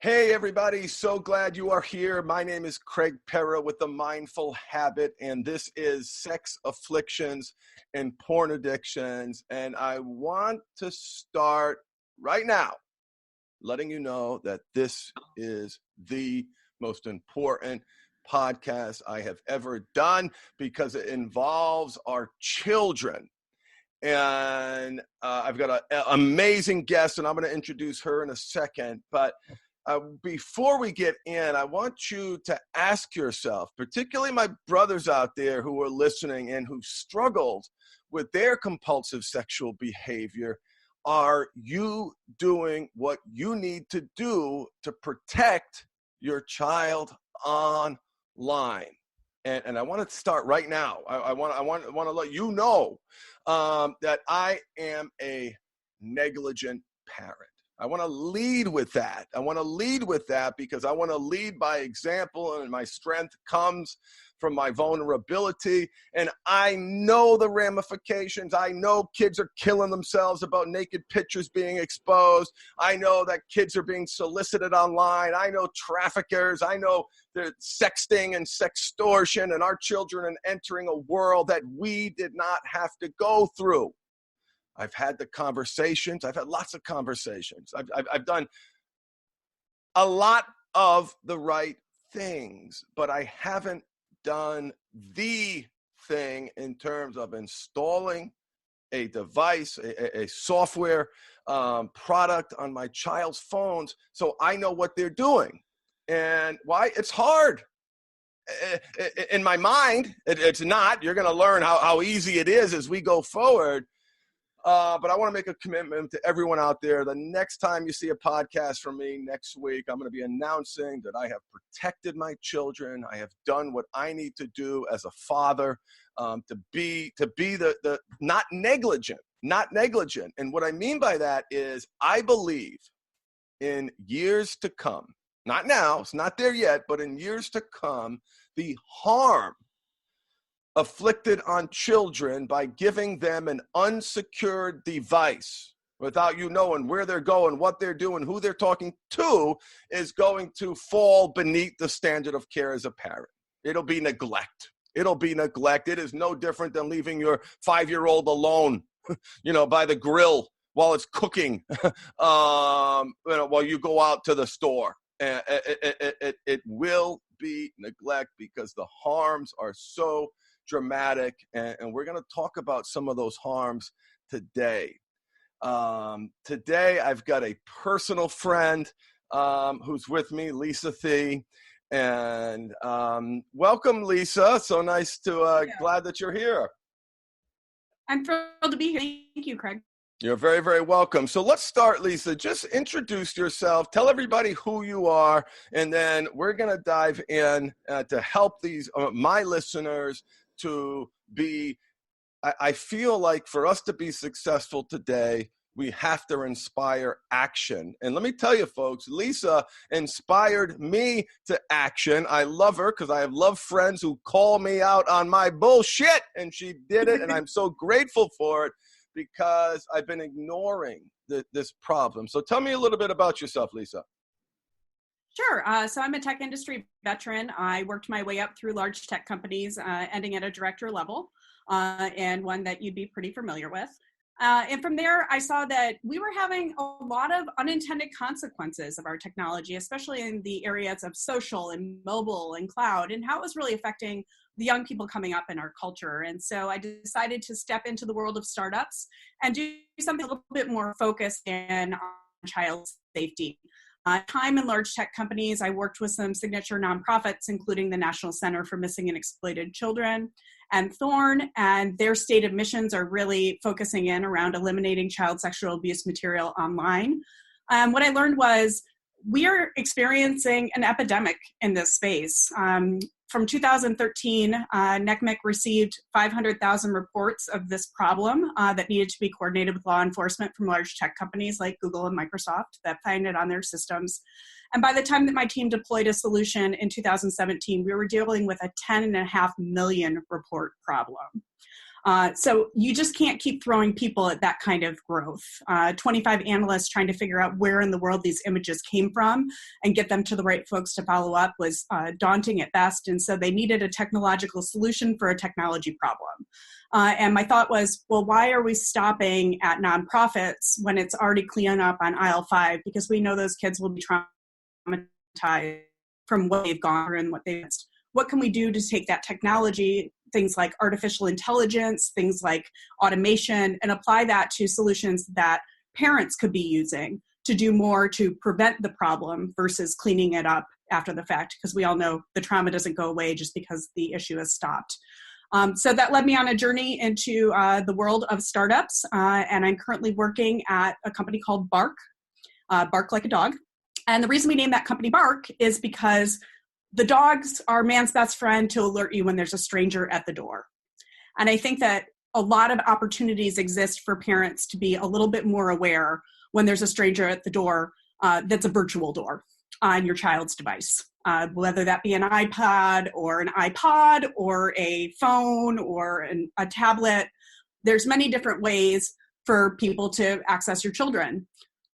Hey everybody, so glad you are here. My name is Craig Pera with The Mindful Habit, and this is Sex Afflictions and Porn Addictions. And I want to start right now letting you know that this is the most important podcast I have ever done because it involves our children. And I've got an amazing guest, and I'm going to introduce her in a second. But before we get in, I want you to ask yourself, particularly my brothers out there who are listening and who struggled with their compulsive sexual behavior, are you doing what you need to do to protect your child online? And I want to start right now. I want to let you know that I am a negligent parent. I want to lead with that. Because I want to lead by example, and my strength comes from my vulnerability. And I know the ramifications. I know kids are killing themselves about naked pictures being exposed. I know that kids are being solicited online. I know traffickers. I know the sexting and sextortion, and our children are entering a world that we did not have to go through. I've had the conversations. I've had lots of conversations. I've done a lot of the right things, but I haven't done the thing in terms of installing a device, a software product on my child's phones so I know what they're doing. And why? It's hard. In my mind, it's not. You're going to learn how easy it is as we go forward. But I want to make a commitment to everyone out there. The next time you see a podcast from me next week, I'm going to be announcing that I have protected my children. I have done what I need to do as a father to be the not negligent. And what I mean by that is I believe in years to come, not now, it's not there yet, but in years to come, the harm afflicted on children by giving them an unsecured device without you knowing where they're going, what they're doing, who they're talking to, is going to fall beneath the standard of care as a parent. It'll be neglect. It is no different than leaving your 5-year-old alone, by the grill while it's cooking, while you go out to the store. It will be neglect because the harms are so dramatic, and we're going to talk about some of those harms today. Today, I've got a personal friend who's with me, Lisa Thee, and welcome, Lisa. So nice to glad that you're here. I'm thrilled to be here. Thank you, Craig. You're very, very welcome. So let's start, Lisa. Just introduce yourself. Tell everybody who you are, and then we're going to dive in to help these my listeners to be, I feel like for us to be successful today, we have to inspire action. And let me tell you, folks, Lisa inspired me to action. I love her because I have loved friends who call me out on my bullshit, and she did it, and I'm so grateful for it because I've been ignoring this problem. So tell me a little bit about yourself, Lisa. Sure. So I'm a tech industry veteran. I worked my way up through large tech companies, ending at a director level, and one that you'd be pretty familiar with. And from there, I saw that we were having a lot of unintended consequences of our technology, especially in the areas of social and mobile and cloud, and how it was really affecting the young people coming up in our culture. And so I decided to step into the world of startups and do something a little bit more focused on child safety. Time in large tech companies, I worked with some signature nonprofits, including the National Center for Missing and Exploited Children and Thorn, and their stated missions are really focusing in around eliminating child sexual abuse material online. What I learned was we are experiencing an epidemic in this space. From 2013, NCMEC received 500,000 reports of this problem that needed to be coordinated with law enforcement from large tech companies like Google and Microsoft that find it on their systems. And by the time that my team deployed a solution in 2017, we were dealing with a 10.5 million report problem. So you just can't keep throwing people at that kind of growth. 25 analysts trying to figure out where in the world these images came from and get them to the right folks to follow up was daunting at best. And so they needed a technological solution for a technology problem. And my thought was, well, why are we stopping at nonprofits when it's already clean up on aisle 5? Because we know those kids will be traumatized from what they've gone through and what they've missed. What can we do to take that technology, things like artificial intelligence, things like automation, and apply that to solutions that parents could be using to do more to prevent the problem versus cleaning it up after the fact? Because we all know the trauma doesn't go away just because the issue has stopped. So that led me on a journey into the world of startups, and I'm currently working at a company called Bark, Bark Like a Dog. And the reason we named that company Bark is because the dogs are man's best friend to alert you when there's a stranger at the door. And I think that a lot of opportunities exist for parents to be a little bit more aware when there's a stranger at the door that's a virtual door on your child's device, whether that be an iPad or an iPod or a phone or a tablet. There's many different ways for people to access your children.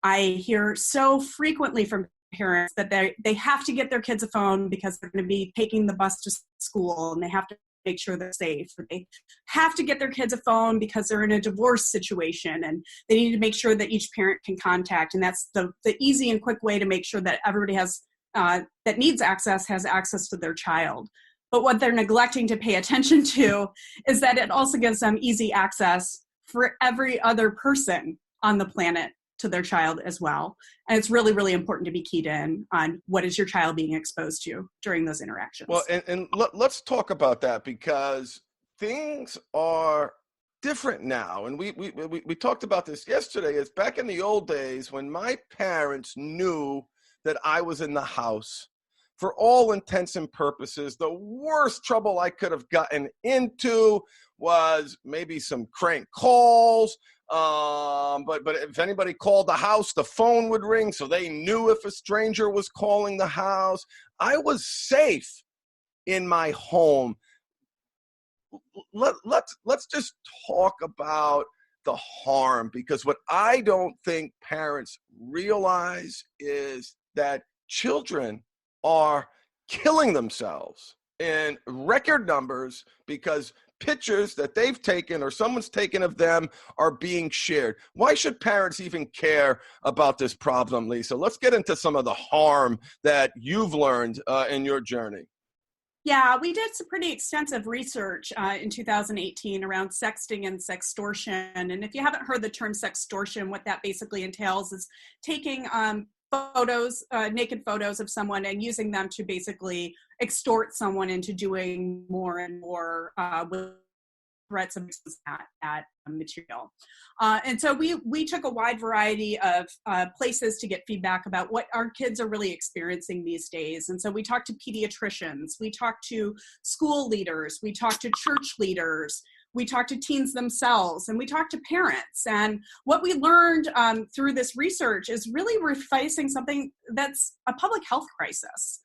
I hear so frequently from parents that they have to get their kids a phone because they're going to be taking the bus to school and they have to make sure they're safe. They have to get their kids a phone because they're in a divorce situation and they need to make sure that each parent can contact. And that's the easy and quick way to make sure that everybody has that needs access has access to their child. But what they're neglecting to pay attention to is that it also gives them easy access for every other person on the planet to their child as well. And it's really, really important to be keyed in on what is your child being exposed to during those interactions. Well, and let's talk about that, because things are different now. And we talked about this yesterday. It's back in the old days when my parents knew that I was in the house. For all intents and purposes, the worst trouble I could have gotten into was maybe some crank calls. But if anybody called the house, the phone would ring, so they knew if a stranger was calling the house. I was safe in my home. Let's just talk about the harm, because what I don't think parents realize is that children are killing themselves in record numbers because pictures that they've taken or someone's taken of them are being shared. Why should parents even care about this problem, Lisa? Let's get into some of the harm that you've learned in your journey. Yeah, we did some pretty extensive research in 2018 around sexting and sextortion. And if you haven't heard the term sextortion, what that basically entails is taking photos, naked photos of someone and using them to basically extort someone into doing more and more with threats of that material. And so we took a wide variety of places to get feedback about what our kids are really experiencing these days. And so we talked to pediatricians, we talked to school leaders, we talked to church leaders, we talked to teens themselves, and we talked to parents. And what we learned through this research is really we're facing something that's a public health crisis.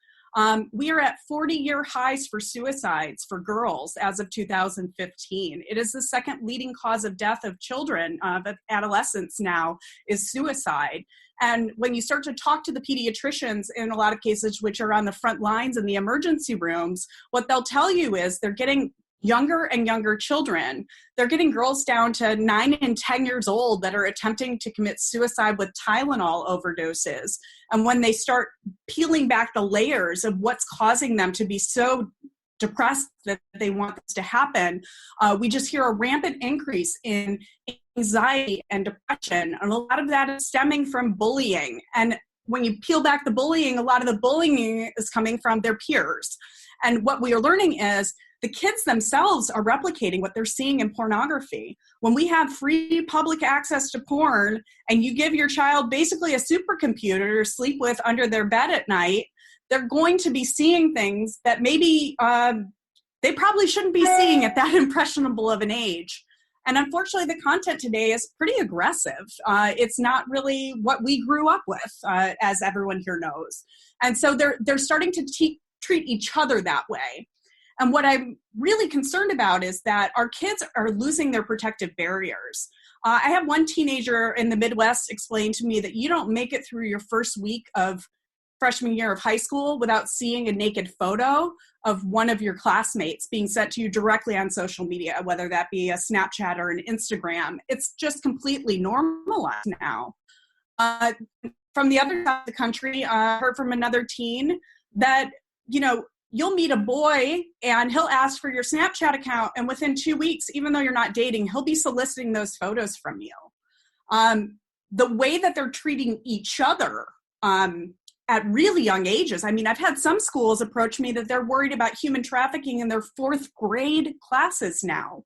We are at 40-year highs for suicides for girls as of 2015. It is the second leading cause of death of children, of adolescents now, is suicide. And when you start to talk to the pediatricians, in a lot of cases, which are on the front lines in the emergency rooms, what they'll tell you is they're getting younger and younger children. They're getting girls down to 9 and 10 years old that are attempting to commit suicide with Tylenol overdoses. And when they start peeling back the layers of what's causing them to be so depressed that they want this to happen, we just hear a rampant increase in anxiety and depression. And a lot of that is stemming from bullying. And when you peel back the bullying, a lot of the bullying is coming from their peers. And what we are learning is the kids themselves are replicating what they're seeing in pornography. When we have free public access to porn and you give your child basically a supercomputer to sleep with under their bed at night, they're going to be seeing things that maybe they probably shouldn't be seeing at that impressionable of an age. And unfortunately, the content today is pretty aggressive. It's not really what we grew up with, as everyone here knows. And so they're starting to treat each other that way. And what I'm really concerned about is that our kids are losing their protective barriers. I have one teenager in the Midwest explain to me that you don't make it through your first week of freshman year of high school without seeing a naked photo of one of your classmates being sent to you directly on social media, whether that be a Snapchat or an Instagram. It's just completely normalized now. From the other side of the country, I heard from another teen that, you'll meet a boy and he'll ask for your Snapchat account, and within 2 weeks, even though you're not dating, he'll be soliciting those photos from you. The way that they're treating each other at really young ages. I mean, I've had some schools approach me that they're worried about human trafficking in their 4th grade classes now.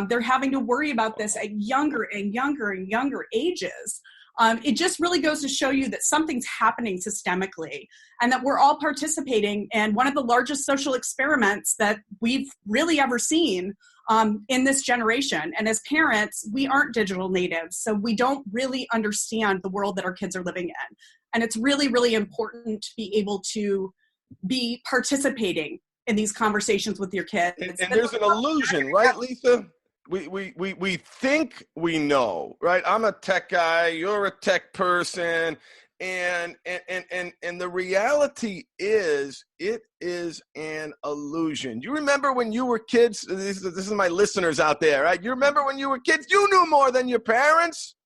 They're having to worry about this at younger and younger and younger ages. It just really goes to show you that something's happening systemically and that we're all participating in one of the largest social experiments that we've really ever seen in this generation. And as parents, we aren't digital natives, so we don't really understand the world that our kids are living in. And it's really, really important to be able to be participating in these conversations with your kids. And there's an illusion, right, Lisa? We think we know, right? I'm a tech guy, you're a tech person, and the reality is it is an illusion. You remember when you were kids? This is my listeners out there, right? You remember when you were kids, you knew more than your parents.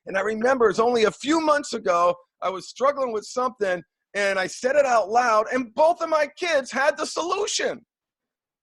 And I remember it's only a few months ago, I was struggling with something and I said it out loud, and both of my kids had the solution.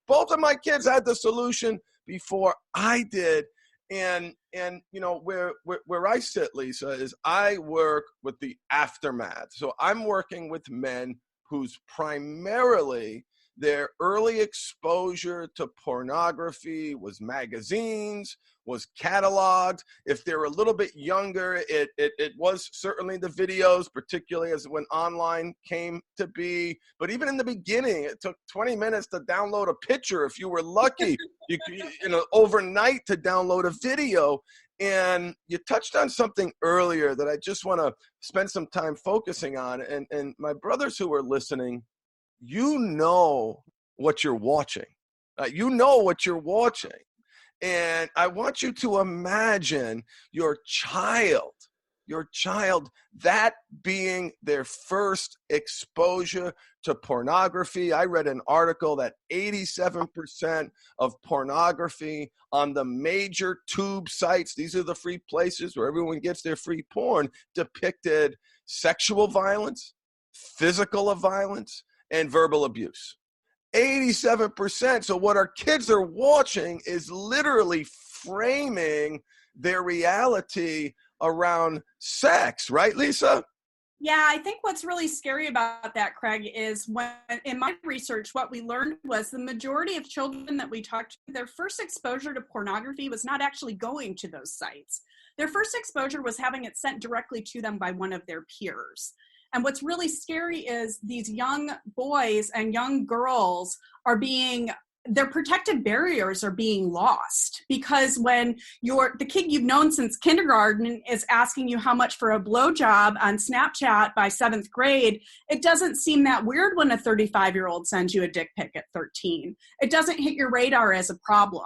Both of my kids had the solution before I did. And where I sit, Lisa, is I work with the aftermath. So I'm working with men whose primarily their early exposure to pornography was magazines, was cataloged. If they're a little bit younger, it was certainly the videos, particularly as when online came to be. But even in the beginning, it took 20 minutes to download a picture. If you were lucky, overnight to download a video. And you touched on something earlier that I just want to spend some time focusing on. And my brothers who are listening, you know what you're watching. You know what you're watching. And I want you to imagine your child, that being their first exposure to pornography. I read an article that 87% of pornography on the major tube sites, these are the free places where everyone gets their free porn, depicted sexual violence, physical violence, and verbal abuse. 87%. So what our kids are watching is literally framing their reality around sex, right, Lisa? Yeah, I think what's really scary about that, Craig, is when in my research, what we learned was the majority of children that we talked to, their first exposure to pornography was not actually going to those sites. Their first exposure was having it sent directly to them by one of their peers. And what's really scary is these young boys and young girls their protective barriers are being lost, because when the kid you've known since kindergarten is asking you how much for a blowjob on Snapchat by 7th grade, it doesn't seem that weird when a 35-year-old sends you a dick pic at 13. It doesn't hit your radar as a problem.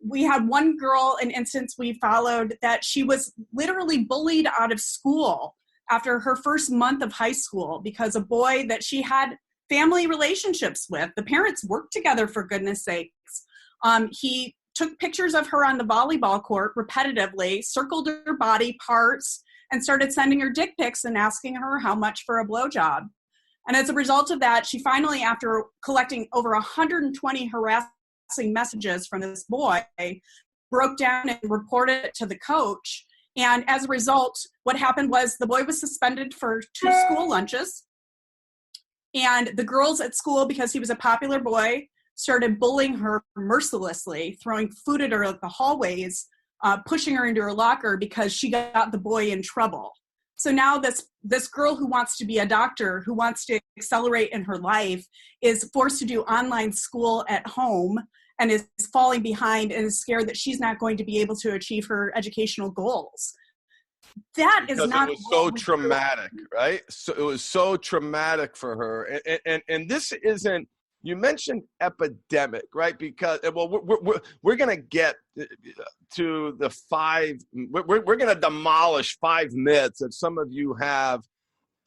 We had one girl, an instance we followed, that she was literally bullied out of school after her first month of high school because a boy that she had family relationships with, the parents worked together, for goodness sakes. He took pictures of her on the volleyball court repetitively, circled her body parts, and started sending her dick pics and asking her how much for a blowjob. And as a result of that, she finally, after collecting over 120 harassing messages from this boy, broke down and reported it to the coach. And as a result, what happened was the boy was suspended for 2 school lunches. And the girls at school, because he was a popular boy, started bullying her mercilessly, throwing food at her at the hallways, pushing her into her locker because she got the boy in trouble. So now this girl who wants to be a doctor, who wants to accelerate in her life, is forced to do online school at home and is falling behind and is scared that she's not going to be able to achieve her educational goals. That is not, it was so traumatic, right? So it was so traumatic for her. And this isn't You mentioned epidemic, right? Because, well, we're going to get to the five, we're going to demolish five myths that some of you have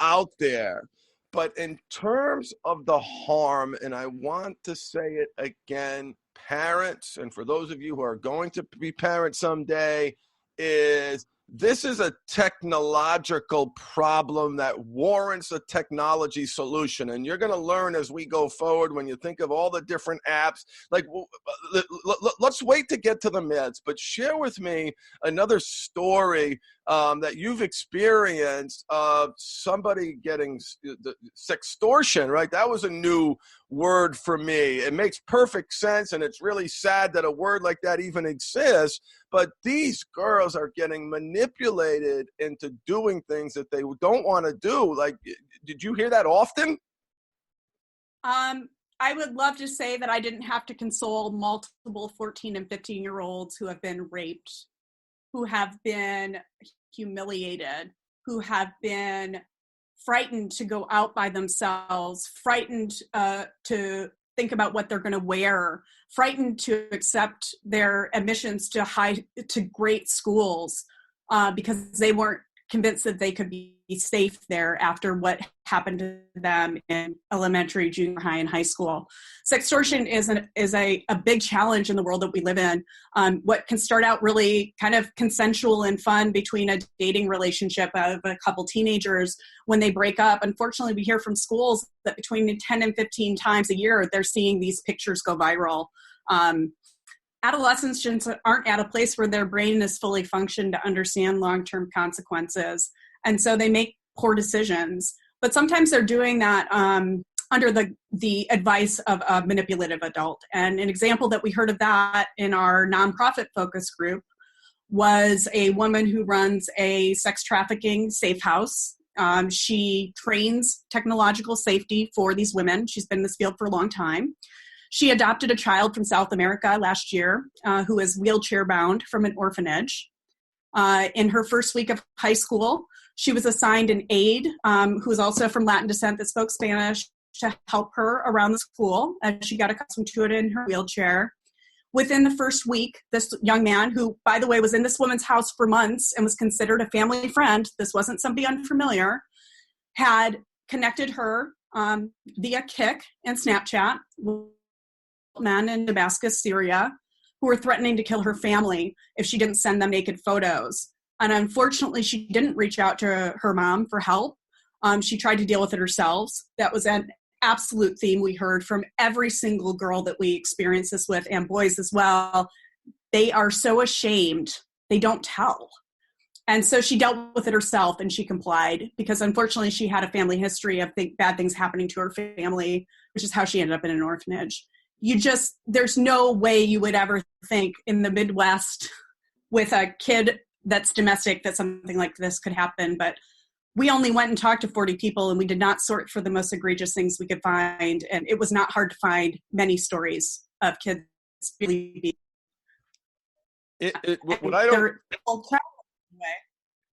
out there. But in terms of the harm, and I want to say it again, parents, and for those of you who are going to be parents someday, is this is a technological problem that warrants a technology solution. And you're going to learn as we go forward when you think of all the different apps. Like, let's wait to get to the myths, but share with me another story that you've experienced of somebody getting the sextortion, right? That was a new word for me. It makes perfect sense, and it's really sad that a word like that even exists. But these girls are getting manipulated into doing things that they don't want to do. Like, did you hear that often? I would love to say that I didn't have to console multiple 14 and 15-year-olds who have been raped, who have been humiliated, who have been frightened to go out by themselves, frightened to think about what they're going to wear, frightened to accept their admissions to great schools because they weren't convinced that they could be safe there after what happened to them in elementary, junior high, and high school. Sextortion is a big challenge in the world that we live in. What can start out really kind of consensual and fun between a dating relationship of a couple teenagers, when they break up, unfortunately, we hear from schools that between 10 and 15 times a year, they're seeing these pictures go viral. Adolescents aren't at a place where their brain is fully functioned to understand long-term consequences. And so they make poor decisions. But sometimes they're doing that under the advice of a manipulative adult. And an example that we heard of that in our nonprofit focus group was a woman who runs a sex trafficking safe house. She trains technological safety for these women. She's been in this field for a long time. She adopted a child from South America last year who is wheelchair bound from an orphanage. In her first week of high school, she was assigned an aide who is also from Latin descent that spoke Spanish to help her around the school as she got accustomed to it in her wheelchair. Within the first week, this young man, who, by the way, was in this woman's house for months and was considered a family friend, this wasn't somebody unfamiliar, had connected her via Kik and Snapchat men in Damascus, Syria, who were threatening to kill her family if she didn't send them naked photos. And unfortunately, she didn't reach out to her mom for help. She tried to deal with it herself. That was an absolute theme we heard from every single girl that we experienced this with, and boys as well. They are so ashamed, they don't tell. And so she dealt with it herself, and she complied because unfortunately she had a family history of bad things happening to her family, which is how she ended up in an orphanage. There's no way you would ever think in the Midwest with a kid that's domestic that something like this could happen. But we only went and talked to 40 people, and we did not sort for the most egregious things we could find. And it was not hard to find many stories of kids really being. What I don't,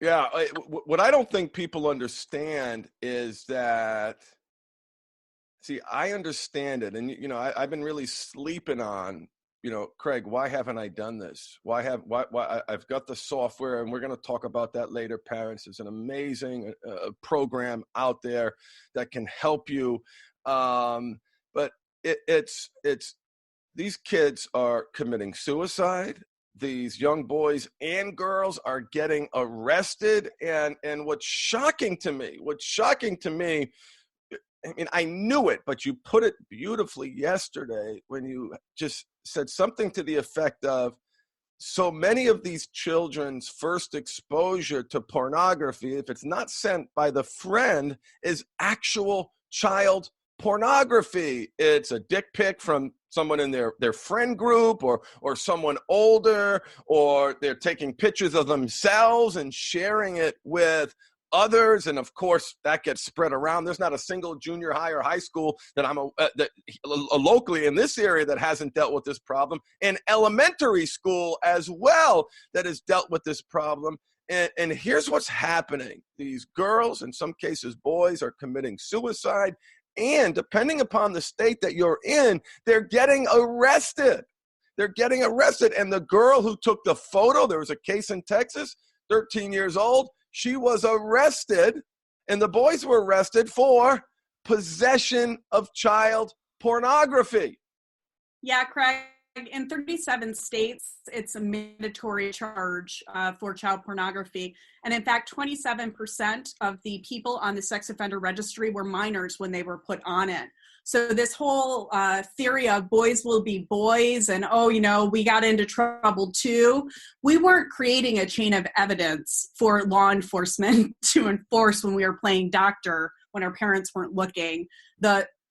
yeah, what I don't think people understand is that, see, I understand it. And, I've been really sleeping on, Craig, why haven't I done this? Why I've got the software, and we're going to talk about that later, parents. There's an amazing program out there that can help you. But it's these kids are committing suicide. These young boys and girls are getting arrested. And what's shocking to me, I mean, I knew it, but you put it beautifully yesterday when you just said something to the effect of, so many of these children's first exposure to pornography, if it's not sent by the friend, is actual child pornography. It's a dick pic from someone in their friend group or someone older, or they're taking pictures of themselves and sharing it with others, and of course that gets spread around. There's not a single junior high or high school that locally in this area that hasn't dealt with this problem, and elementary school as well that has dealt with this problem. And here's what's happening. These girls, in some cases boys, are committing suicide, And depending upon the state that you're in, they're getting arrested. They're getting arrested. And the girl who took the photo, there was a case in Texas, 13 years old, she was arrested, and the boys were arrested for possession of child pornography. Yeah, Craig, in 37 states, it's a mandatory charge for child pornography. And in fact, 27% of the people on the sex offender registry were minors when they were put on it. So this whole theory of boys will be boys and, oh, you know, we got into trouble too. We weren't creating a chain of evidence for law enforcement to enforce when we were playing doctor, when our parents weren't looking.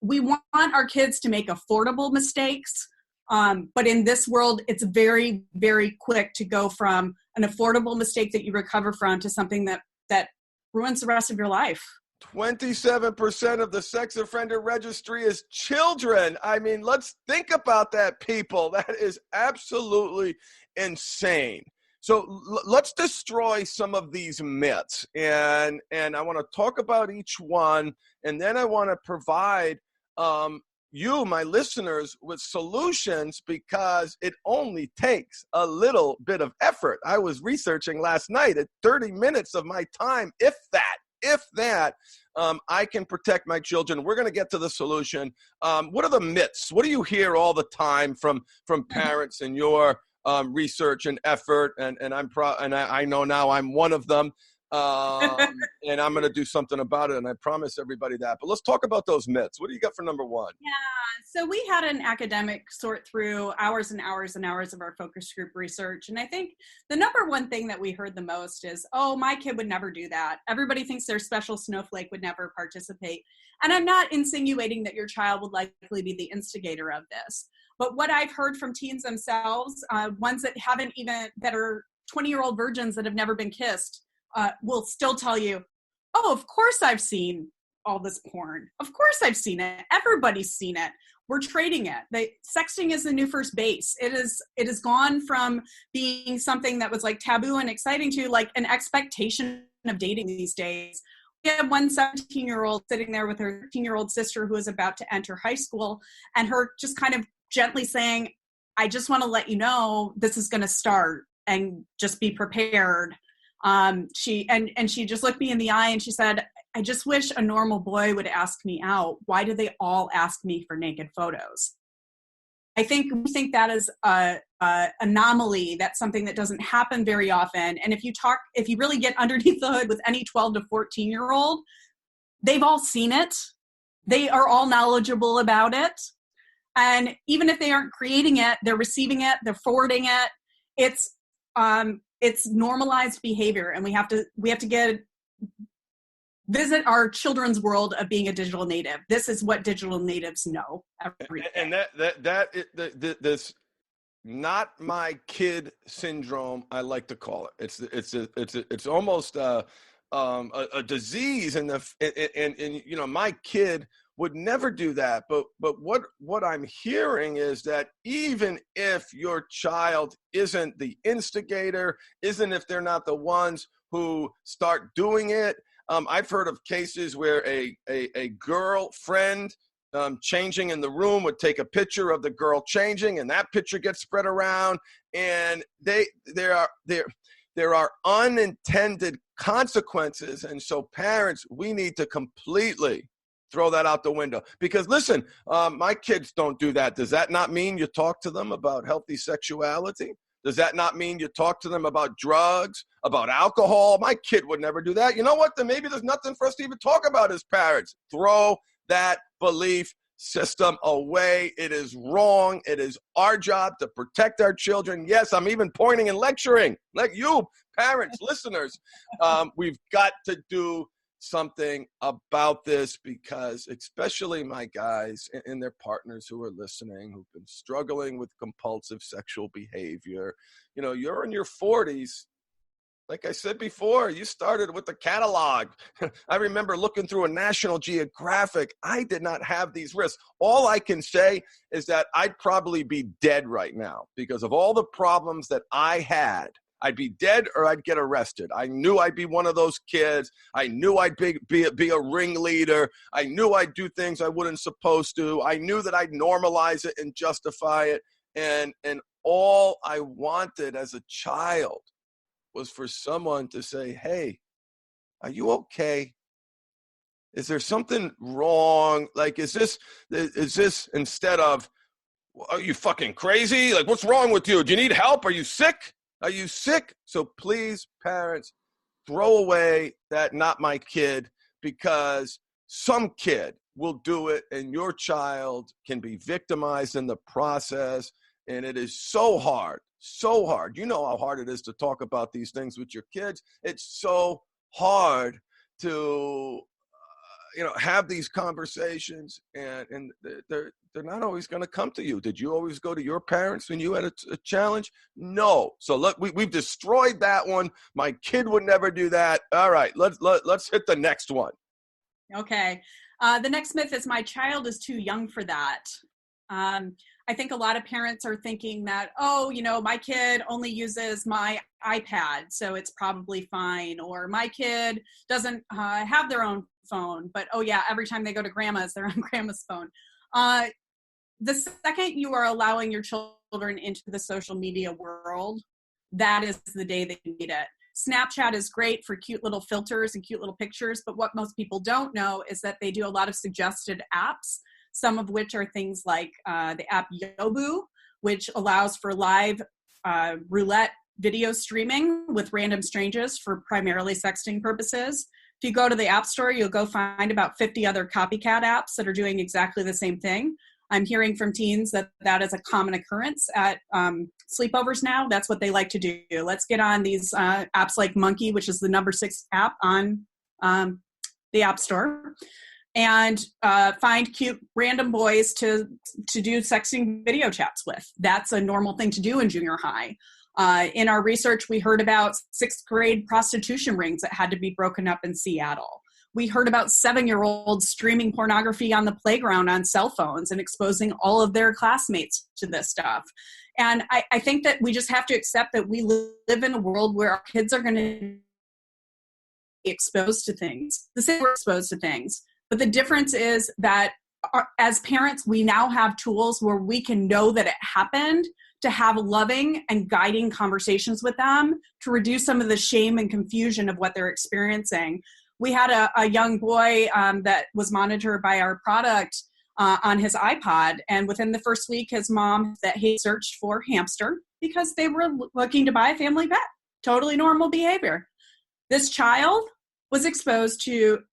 We want our kids to make affordable mistakes. But in this world, it's very, very quick to go from an affordable mistake that you recover from to something that ruins the rest of your life. 27% of the sex offender registry is children. I mean, let's think about that, people. That is absolutely insane. So let's destroy some of these myths. And I want to talk about each one. And then I want to provide you, my listeners, with solutions, because it only takes a little bit of effort. I was researching last night at 30 minutes of my time, if that, I can protect my children. We're going to get to the solution. What are the myths? What do you hear all the time from parents in your research and effort? And I know now I'm one of them. And I'm going to do something about it, and I promise everybody that. But let's talk about those myths. What do you got for number one? Yeah, so we had an academic sort through hours and hours and hours of our focus group research, and I think the number one thing that we heard the most is, oh, my kid would never do that. Everybody thinks their special snowflake would never participate. And I'm not insinuating that your child would likely be the instigator of this. But what I've heard from teens themselves, ones that are 20-year-old virgins that have never been kissed, will still tell you, oh, of course I've seen all this porn. Of course I've seen it. Everybody's seen it. We're trading it. Sexting is the new first base. It has gone from being something that was like taboo and exciting to like an expectation of dating these days. We have one 17-year-old sitting there with her 13-year-old sister who is about to enter high school, and her just kind of gently saying, I just want to let you know this is going to start and just be prepared. She just looked me in the eye and she said, I just wish a normal boy would ask me out. Why do they all ask me for naked photos? I think we think that is a anomaly. That's something that doesn't happen very often. And if you really get underneath the hood with any 12 to 14-year-old, they've all seen it. They are all knowledgeable about it. And even if they aren't creating it, they're receiving it, they're forwarding it. It's normalized behavior, and we have to visit our children's world of being a digital native. This is what digital natives know every day. And this not my kid syndrome, I like to call it. It's almost a disease, and you know, my kid would never do that. But what I'm hearing is that even if your child isn't the instigator, if they're not the ones who start doing it, I've heard of cases where a girlfriend changing in the room would take a picture of the girl changing, and that picture gets spread around, and there are unintended consequences. And so parents, we need to completely throw that out the window. Because listen, my kids don't do that. Does that not mean you talk to them about healthy sexuality? Does that not mean you talk to them about drugs, about alcohol? My kid would never do that. You know what? Then maybe there's nothing for us to even talk about as parents. Throw that belief system away. It is wrong. It is our job to protect our children. Yes, I'm even pointing and lecturing. Like you, parents, listeners, we've got to do something about this, because especially my guys and their partners who are listening, who've been struggling with compulsive sexual behavior. You know, you're in your 40s. Like I said before, you started with the catalog. I remember looking through a National Geographic. I did not have these risks. All I can say is that I'd probably be dead right now because of all the problems that I had I'd be dead or I'd get arrested. I knew I'd be one of those kids. I knew I'd be a ringleader. I knew I'd do things I wouldn't supposed to. I knew that I'd normalize it and justify it. And all I wanted as a child was for someone to say, hey, are you okay? Is there something wrong? Like, is this instead of, are you fucking crazy? Like, what's wrong with you? Do you need help? Are you sick? Are you sick? So please, parents, throw away that not my kid, because some kid will do it and your child can be victimized in the process. And it is so hard, so hard. You know how hard it is to talk about these things with your kids. It's so hard to have these conversations, and they're not always going to come to you. Did you always go to your parents when you had a challenge? No. So look, we've destroyed that one. My kid would never do that. All right, let's hit the next one. Okay. The next myth is my child is too young for that. I think a lot of parents are thinking that, my kid only uses my iPad, so it's probably fine. Or my kid doesn't have their own phone, but every time they go to grandma's, they're on grandma's phone. The second you are allowing your children into the social media world, that is the day they need it. Snapchat is great for cute little filters and cute little pictures, but what most people don't know is that they do a lot of suggested apps, some of which are things like the app Yobu, which allows for live roulette video streaming with random strangers for primarily sexting purposes. If you go to the App Store, you'll go find about 50 other copycat apps that are doing exactly the same thing. I'm hearing from teens that is a common occurrence at sleepovers now. That's what they like to do. Let's get on these apps like Monkey, which is the number 6 app on the App Store, and find cute random boys to do sexting video chats with. That's a normal thing to do in junior high. In our research, we heard about 6th grade prostitution rings that had to be broken up in Seattle. We heard about 7-year-olds streaming pornography on the playground on cell phones and exposing all of their classmates to this stuff. And I think that we just have to accept that we live in a world where our kids are going to be exposed to things. The same, we're exposed to things. But the difference is that as parents, we now have tools where we can know that it happened, to have loving and guiding conversations with them to reduce some of the shame and confusion of what they're experiencing. We had a young boy that was monitored by our product on his iPod, and within the first week, his mom that he searched for hamster because they were looking to buy a family pet. Totally normal behavior. This child was exposed to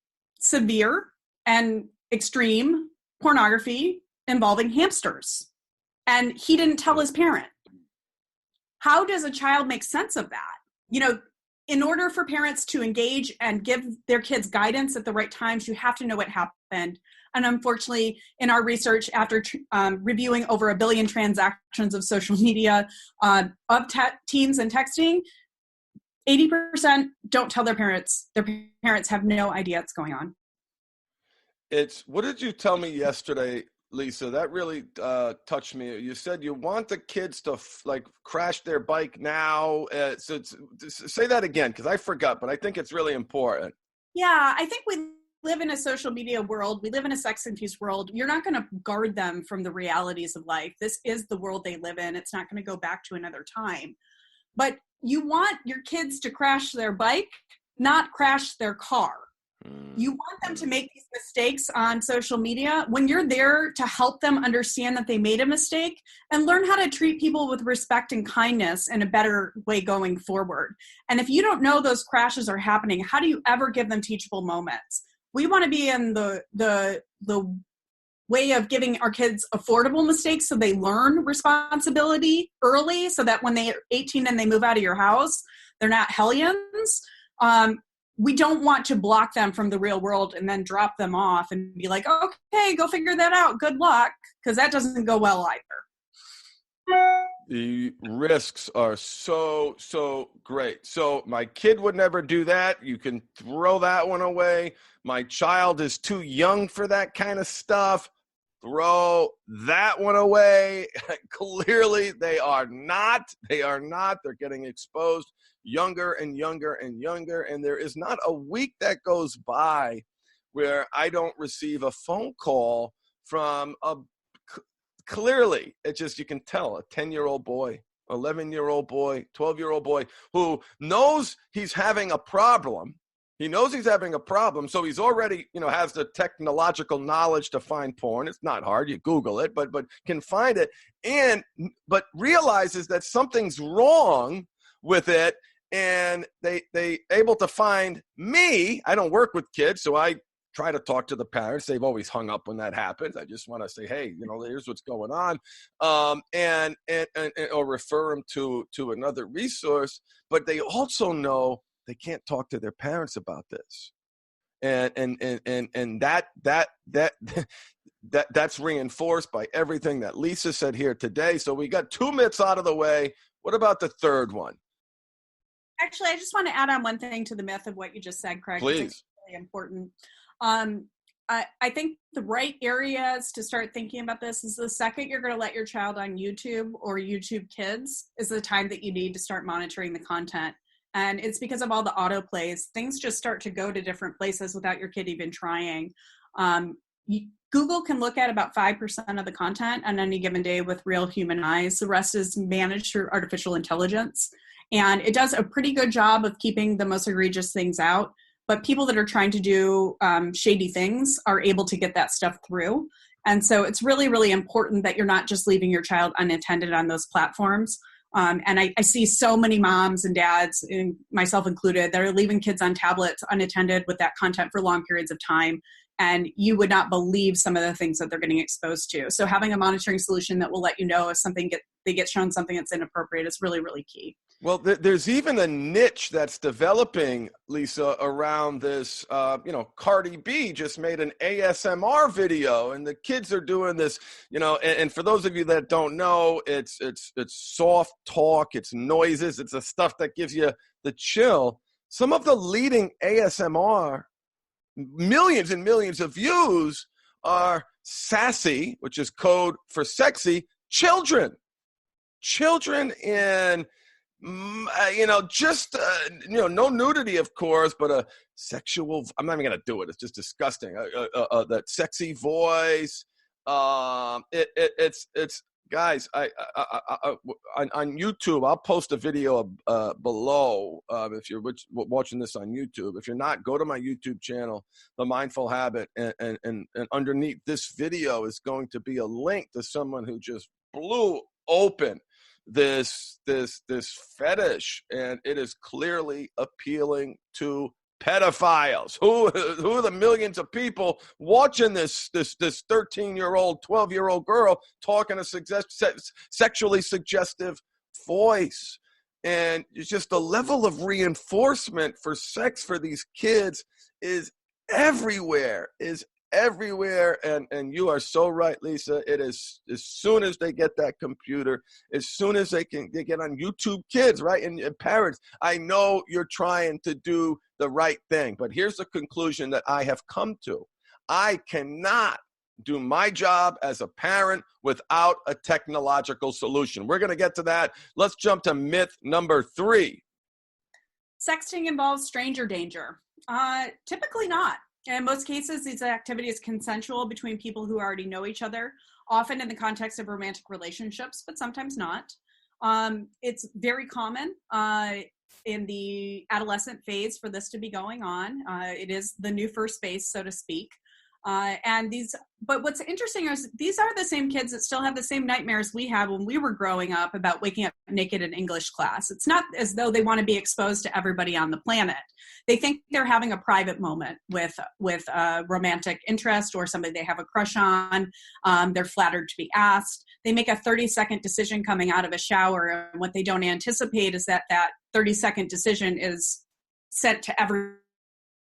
severe and extreme pornography involving hamsters, and he didn't tell his parent. How does a child make sense of that? In order for parents to engage and give their kids guidance at the right times, you have to know what happened. And unfortunately, in our research, after reviewing over 1 billion transactions of social media of teens and texting, 80% don't tell their parents. Their parents have no idea what's going on. What did you tell me yesterday, Lisa? That really touched me. You said you want the kids to crash their bike now. Say that again, because I forgot, but I think it's really important. Yeah, I think we live in a social media world. We live in a sex-infused world. You're not going to guard them from the realities of life. This is the world they live in. It's not going to go back to another time. But you want your kids to crash their bike, not crash their car. You want them to make these mistakes on social media when you're there to help them understand that they made a mistake and learn how to treat people with respect and kindness in a better way going forward. And if you don't know those crashes are happening, how do you ever give them teachable moments? We want to be in the way of giving our kids affordable mistakes so they learn responsibility early, so that when they're 18 and they move out of your house, they're not hellions. We don't want to block them from the real world and then drop them off and be like, okay, go figure that out. Good luck, because that doesn't go well either. The risks are so great. So my kid would never do that. You can throw that one away. My child is too young for that kind of stuff. throw that one away. Clearly, they are not. They are not. They're getting exposed younger and younger and younger. And there is not a week that goes by where I don't receive a phone call from clearly, it's just, you can tell, a 10-year-old boy, 11-year-old boy, 12-year-old boy who knows he's having a problem. He knows he's having a problem, so he's already, has the technological knowledge to find porn. It's not hard. You Google it, but can find it, but realizes that something's wrong with it, and they able to find me. I don't work with kids, so I try to talk to the parents. They've always hung up when that happens. I just want to say, hey, here's what's going on, and or refer them to another resource. But they also know they can't talk to their parents about this, and that's reinforced by everything that Lisa said here today. So we got 2 myths out of the way. What about the third one? Actually, I just want to add on one thing to the myth of what you just said, Craig. Please. It's really important. I think the right areas to start thinking about this is the second you're going to let your child on YouTube or YouTube Kids is the time that you need to start monitoring the content. And it's because of all the autoplays. Things just start to go to different places without your kid even trying. Google can look at about 5% of the content on any given day with real human eyes. The rest is managed through artificial intelligence. And it does a pretty good job of keeping the most egregious things out. But people that are trying to do shady things are able to get that stuff through. And so it's really, really important that you're not just leaving your child unattended on those platforms. And I see so many moms and dads, and myself included, that are leaving kids on tablets unattended with that content for long periods of time. And you would not believe some of the things that they're getting exposed to. So having a monitoring solution that will let you know if they get shown something that's inappropriate is really, really key. Well, there's even a niche that's developing, Lisa, around this. Cardi B just made an ASMR video, and the kids are doing this. And for those of you that don't know, it's soft talk, it's noises, it's the stuff that gives you the chill. Some of the leading ASMR, millions and millions of views, are sassy, which is code for sexy, children in, no nudity, of course, but a sexual, I'm not even going to do it. It's just disgusting. That sexy voice. It's guys, on YouTube, I'll post a video below if you're watching this on YouTube. If you're not, go to my YouTube channel, The Mindful Habit, and underneath this video is going to be a link to someone who just blew open this fetish, and it is clearly appealing to pedophiles. Who are the millions of people watching this 13-year-old, 12-year-old girl talking a sexually suggestive voice? And it's just the level of reinforcement for sex for these kids is everywhere. And you are so right, Lisa. It is as soon as they get that computer, as soon as they get on YouTube Kids, right? And parents, I know you're trying to do the right thing, but here's the conclusion that I have come to. I cannot do my job as a parent without a technological solution. We're going to get to that. Let's jump to myth number 3. Sexting involves stranger danger. Typically not. In most cases, these activities are consensual between people who already know each other, often in the context of romantic relationships, but sometimes not. It's very common in the adolescent phase for this to be going on. It is the new first base, so to speak. But what's interesting is these are the same kids that still have the same nightmares we had when we were growing up about waking up naked in English class. It's not as though they want to be exposed to everybody on the planet. They think they're having a private moment with a romantic interest or somebody they have a crush on. They're flattered to be asked. They make a 30-second decision coming out of a shower, and what they don't anticipate is that 30-second decision is sent to everyone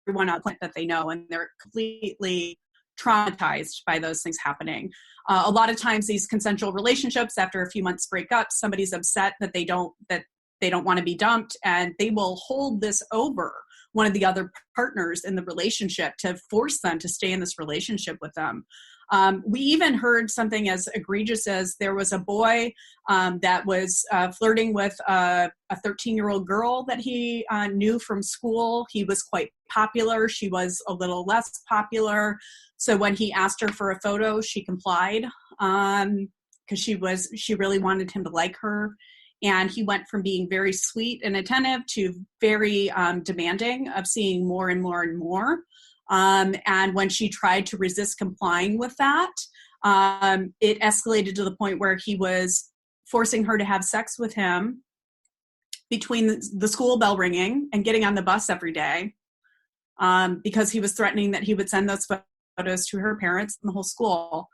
on the planet that they know, and they're completely traumatized by those things happening. A lot of times these consensual relationships, after a few months break up, somebody's upset that they don't want to be dumped, and they will hold this over one of the other partners in the relationship to force them to stay in this relationship with them. We even heard something as egregious as there was a boy that was flirting with a 13-year-old girl that he knew from school. He was quite popular. She was a little less popular. So when he asked her for a photo, she complied because she really wanted him to like her. And he went from being very sweet and attentive to very demanding of seeing more and more and more. And when she tried to resist complying with that, it escalated to the point where he was forcing her to have sex with him between the school bell ringing and getting on the bus every day, because he was threatening that he would send those photos to her parents and the whole school.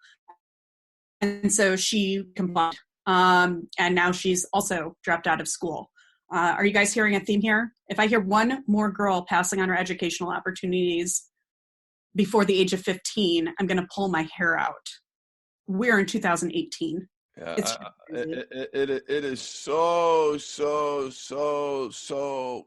And so she complied. And now she's also dropped out of school. Are you guys hearing a theme here? If I hear one more girl passing on her educational opportunities before the age of 15, I'm going to pull my hair out. We're in 2018. Yeah, it is so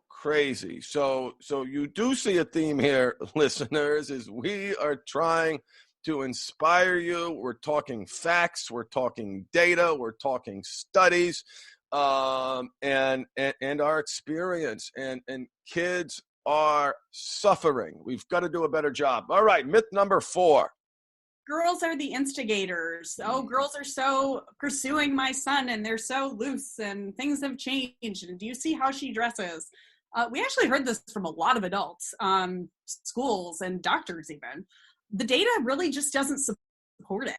crazy. So you do see a theme here, listeners, is we are trying to inspire you. We're talking facts, we're talking data, we're talking studies, and our experience, and kids are suffering. We've got to do a better job. All right, myth number 4. Girls are the instigators. Oh, girls are so pursuing my son and they're so loose and things have changed. And do you see how she dresses? We actually heard this from a lot of adults, schools and doctors even. The data really just doesn't support it.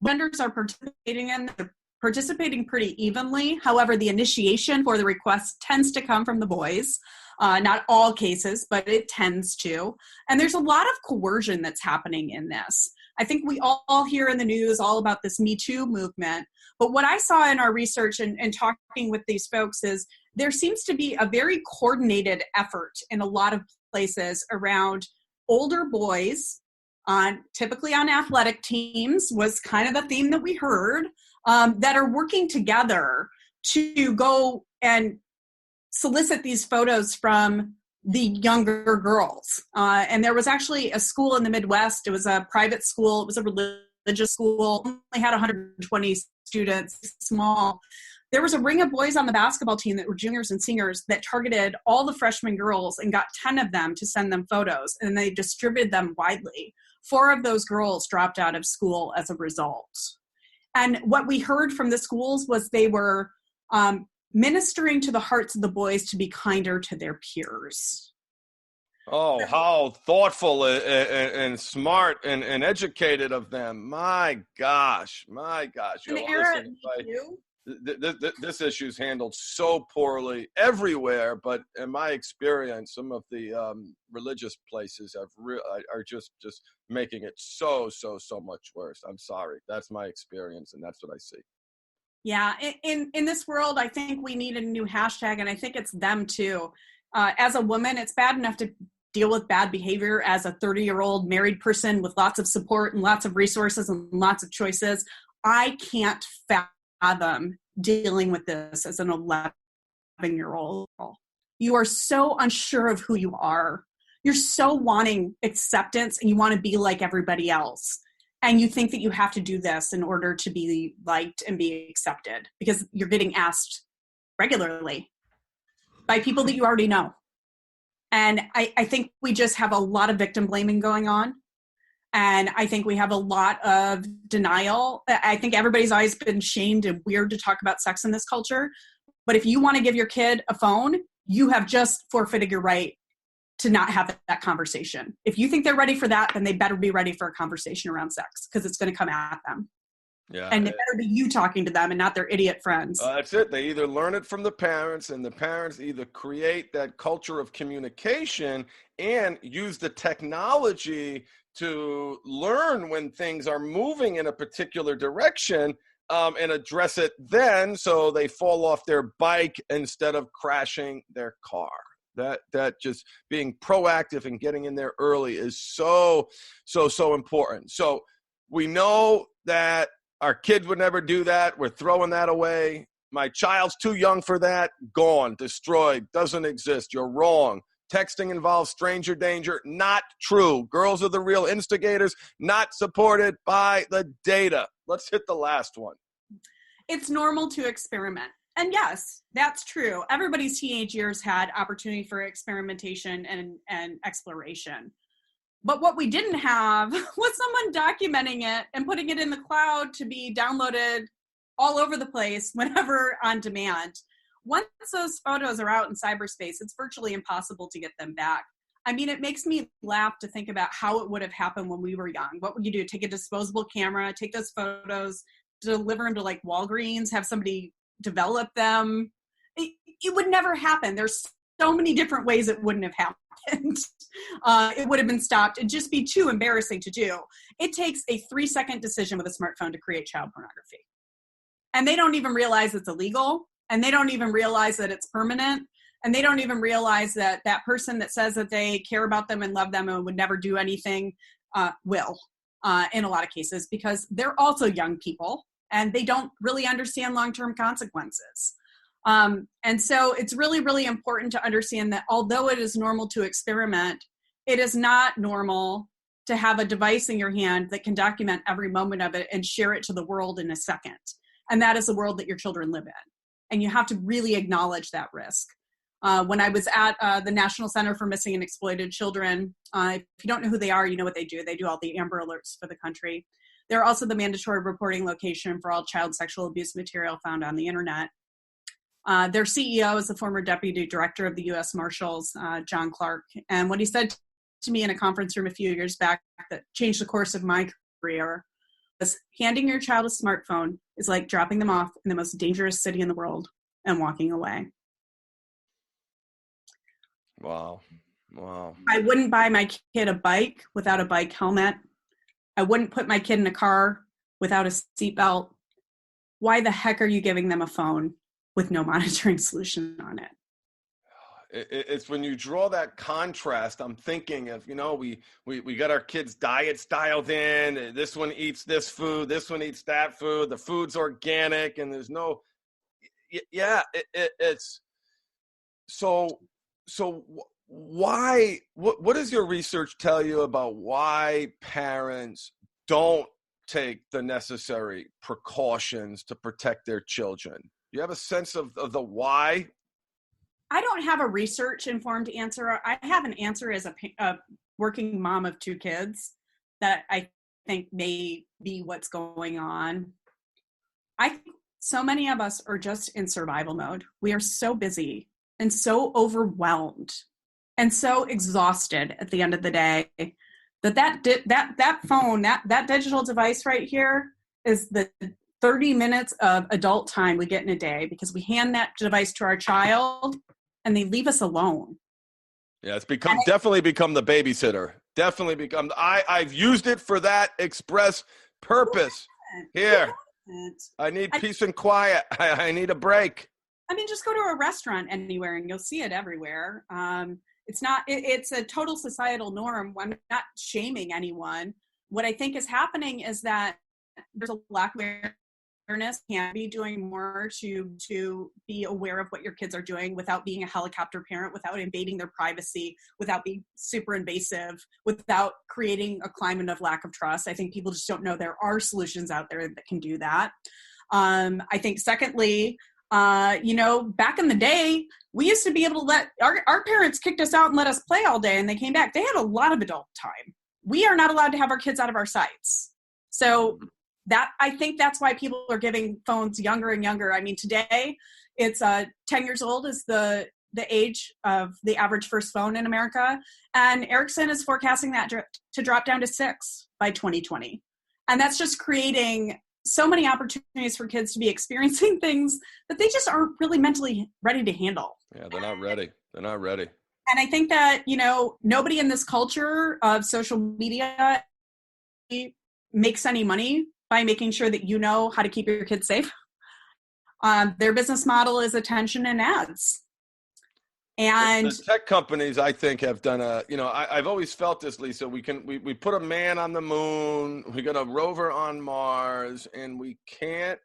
Vendors are participating in, they're participating pretty evenly. However, the initiation for the request tends to come from the boys. Not all cases, but it tends to. And there's a lot of coercion that's happening in this. I think we all hear in the news all about this Me Too movement. But what I saw in our research and talking with these folks is there seems to be a very coordinated effort in a lot of places around older boys, typically on athletic teams, was kind of the theme that we heard, that are working together to go and solicit these photos from the younger girls. And there was actually a school in the Midwest. It was a private school. It was a religious school. Only had 120 students, small. There was a ring of boys on the basketball team that were juniors and seniors that targeted all the freshman girls and got 10 of them to send them photos, and they distributed them widely. 4 of those girls dropped out of school as a result. And what we heard from the schools was they were ministering to the hearts of the boys to be kinder to their peers. Oh, how thoughtful and smart and educated of them. My gosh. In the era this issue is handled so poorly everywhere, but in my experience, some of the religious places are just making it so much worse. I'm sorry. That's my experience, and that's what I see. Yeah, in this world, I think we need a new hashtag, and I think it's them too. As a woman, it's bad enough to deal with bad behavior as a 30-year-old married person with lots of support and lots of resources and lots of choices. I can't fathom dealing with this as an 11-year-old. You are so unsure of who you are. You're so wanting acceptance, and you want to be like everybody else. And you think that you have to do this in order to be liked and be accepted because you're getting asked regularly by people that you already know. And I think we just have a lot of victim blaming going on. And I think we have a lot of denial. I think everybody's always been shamed and weird to talk about sex in this culture. But if you want to give your kid a phone, you have just forfeited your right to not have that conversation. If you think they're ready for that, then they better be ready for a conversation around sex because it's going to come at them. Yeah, and it better be you talking to them and not their idiot friends. That's it. They either learn it from the parents, and the parents either create that culture of communication and use the technology to learn when things are moving in a particular direction, and address it then so they fall off their bike instead of crashing their car. That just being proactive and getting in there early is so important. So we know that our kids would never do that. We're throwing that away. My child's too young for that. Gone, destroyed, doesn't exist. You're wrong. Texting involves stranger danger. Not true. Girls are the real instigators, not supported by the data. Let's hit the last one. It's normal to experiment. And yes, that's true. Everybody's teenage years had opportunity for experimentation and exploration. But what we didn't have was someone documenting it and putting it in the cloud to be downloaded all over the place whenever on demand. Once those photos are out in cyberspace, it's virtually impossible to get them back. I mean, it makes me laugh to think about how it would have happened when we were young. What would you do? Take a disposable camera, take those photos, deliver them to like Walgreens, have somebody develop them? It would never happen. There's so many different ways it wouldn't have happened. It would have been stopped. It'd just be too embarrassing to do. It takes a 3-second decision with a smartphone to create child pornography. And they don't even realize it's illegal. And they don't even realize that it's permanent. And they don't even realize that that person that says that they care about them and love them and would never do anything will in a lot of cases, because they're also young people and they don't really understand long-term consequences. And so it's really, really important to understand that although it is normal to experiment, it is not normal to have a device in your hand that can document every moment of it and share it to the world in a second. And that is the world that your children live in. And you have to really acknowledge that risk. When I was at the National Center for Missing and Exploited Children, if you don't know who they are, you know what they do. They do all the Amber Alerts for the country. They're also the mandatory reporting location for all child sexual abuse material found on the internet. Their CEO is the former deputy director of the U.S. Marshals, John Clark. And what he said to me in a conference room a few years back that changed the course of my career was, handing your child a smartphone is like dropping them off in the most dangerous city in the world and walking away. Wow. Wow. I wouldn't buy my kid a bike without a bike helmet. I wouldn't put my kid in a car without a seatbelt. Why the heck are you giving them a phone with no monitoring solution on it? It's when you draw that contrast, I'm thinking of, we got our kids' diets dialed in. This one eats this food. This one eats that food. The food's organic and there's no, it's so why, what does your research tell you about why parents don't take the necessary precautions to protect their children? You have a sense of the why? I don't have a research-informed answer. I have an answer as a working mom of 2 kids that I think may be what's going on. I think so many of us are just in survival mode. We are so busy and so overwhelmed and so exhausted at the end of the day that phone, that digital device right here is the 30 minutes of adult time we get in a day, because we hand that device to our child and they leave us alone. Yeah, it's definitely become the babysitter. Definitely become. I've used it for that express purpose. Here, I need peace and quiet. I need a break. I mean, just go to a restaurant anywhere and you'll see it everywhere. It's a total societal norm. I'm not shaming anyone. What I think is happening is that there's a lack of awareness. Can be doing more to be aware of what your kids are doing without being a helicopter parent, without invading their privacy, without being super invasive, without creating a climate of lack of trust. I think people just don't know there are solutions out there that can do that. I think secondly, back in the day, we used to be able to let our parents kicked us out and let us play all day and they came back. They had a lot of adult time. We are not allowed to have our kids out of our sights. So I think that's why people are giving phones younger and younger. I mean, today it's 10 years old is the age of the average first phone in America. And Ericsson is forecasting that to drop down to 6 by 2020. And that's just creating so many opportunities for kids to be experiencing things that they just aren't really mentally ready to handle. Yeah, they're not ready. They're not ready. And I think that, nobody in this culture of social media makes any money by making sure that you know how to keep your kids safe. Their business model is attention and ads. And the tech companies, I think, have done I've always felt this, Lisa. We put a man on the moon, we got a rover on Mars, and we can't.